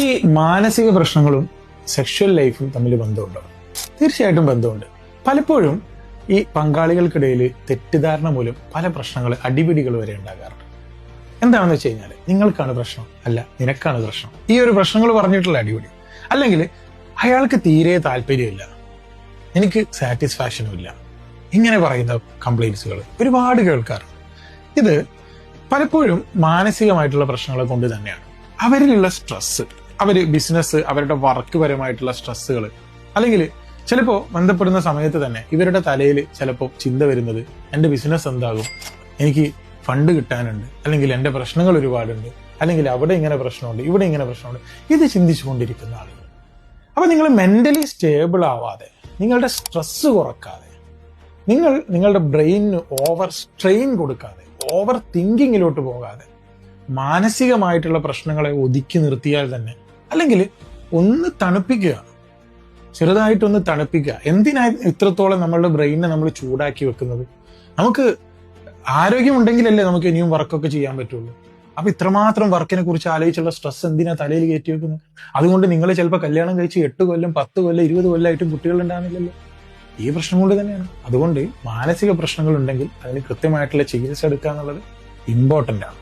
ഈ മാനസിക പ്രശ്നങ്ങളും സെക്ഷൽ ലൈഫും തമ്മിൽ ബന്ധമുണ്ടോ? തീർച്ചയായിട്ടും ബന്ധമുണ്ട്. പലപ്പോഴും ഈ പങ്കാളികൾക്കിടയിൽ തെറ്റിദ്ധാരണ മൂലം പല പ്രശ്നങ്ങൾ, അടിപിടികൾ വരെ ഉണ്ടാകാറുണ്ട്. എന്താണെന്ന് വെച്ച് കഴിഞ്ഞാൽ, നിങ്ങൾക്കാണ് പ്രശ്നം, അല്ല നിനക്കാണ് പ്രശ്നം, ഈ ഒരു പ്രശ്നങ്ങൾ പറഞ്ഞിട്ടുള്ള അടിപിടി. അല്ലെങ്കിൽ അയാൾക്ക് തീരെ താല്പര്യമില്ല, എനിക്ക് സാറ്റിസ്ഫാക്ഷനും ഇല്ല, ഇങ്ങനെ പറയുന്ന കംപ്ലൈൻസുകൾ ഒരുപാട് കേൾക്കാറുണ്ട്. ഇത് പലപ്പോഴും മാനസികമായിട്ടുള്ള പ്രശ്നങ്ങളെ കൊണ്ട് തന്നെയാണ്. അവരിലുള്ള സ്ട്രെസ്, ബിസിനസ്, അവരുടെ വർക്ക് പരമായിട്ടുള്ള സ്ട്രെസ്സുകൾ, അല്ലെങ്കിൽ ചിലപ്പോൾ ബന്ധപ്പെടുന്ന സമയത്ത് തന്നെ ഇവരുടെ തലയിൽ ചിലപ്പോൾ ചിന്ത വരുന്നത്, എൻ്റെ ബിസിനസ് എന്താകും, എനിക്ക് ഫണ്ട് കിട്ടാനുണ്ട്, അല്ലെങ്കിൽ എൻ്റെ പ്രശ്നങ്ങൾ ഒരുപാടുണ്ട്, അല്ലെങ്കിൽ അവിടെ ഇങ്ങനെ പ്രശ്നമുണ്ട്, ഇവിടെ ഇങ്ങനെ പ്രശ്നമുണ്ട്, ഇത് ചിന്തിച്ചുകൊണ്ടിരിക്കുന്ന ആളുകൾ. അപ്പൊ നിങ്ങൾ മെന്റലി സ്റ്റേബിൾ ആവാതെ, നിങ്ങളുടെ സ്ട്രെസ് കുറക്കാതെ, നിങ്ങളുടെ ബ്രെയിനിന് ഓവർ സ്ട്രെയിൻ കൊടുക്കാതെ, ഓവർ തിങ്കിങ്ങിലോട്ട് പോകാതെ, മാനസികമായിട്ടുള്ള പ്രശ്നങ്ങളെ ഒതുക്കി നിർത്തിയാൽ തന്നെ, അല്ലെങ്കിൽ ഒന്ന് തണുപ്പിക്കുക, ചെറുതായിട്ടൊന്ന് തണുപ്പിക്കുക. എന്തിനായി ഇത്രത്തോളം നമ്മളുടെ ബ്രെയിനിനെ നമ്മൾ ചൂടാക്കി വെക്കുന്നത്? നമുക്ക് ആരോഗ്യമുണ്ടെങ്കിലല്ലേ നമുക്ക് ഇനിയും വർക്കൊക്കെ ചെയ്യാൻ പറ്റുള്ളൂ. അപ്പൊ ഇത്രമാത്രം വർക്കിനെ കുറിച്ച് ആലോചിച്ചുള്ള സ്ട്രെസ് എന്തിനാ തലയിൽ കയറ്റി വെക്കുന്നത്? അതുകൊണ്ട് നിങ്ങൾ ചിലപ്പോൾ കല്യാണം കഴിച്ച് 8 കൊല്ലം 10 കൊല്ലം 20 കൊല്ലമായിട്ടും കുട്ടികൾ ഉണ്ടാകുന്നില്ലല്ലോ. ഈ പ്രശ്നം കൊണ്ട് തന്നെയാണ്. അതുകൊണ്ട് മാനസിക പ്രശ്നങ്ങൾ ഉണ്ടെങ്കിൽ അതിന് കൃത്യമായിട്ടുള്ള ചികിത്സ എടുക്കുക എന്നുള്ളത് ഇമ്പോർട്ടൻ്റ് ആണ്.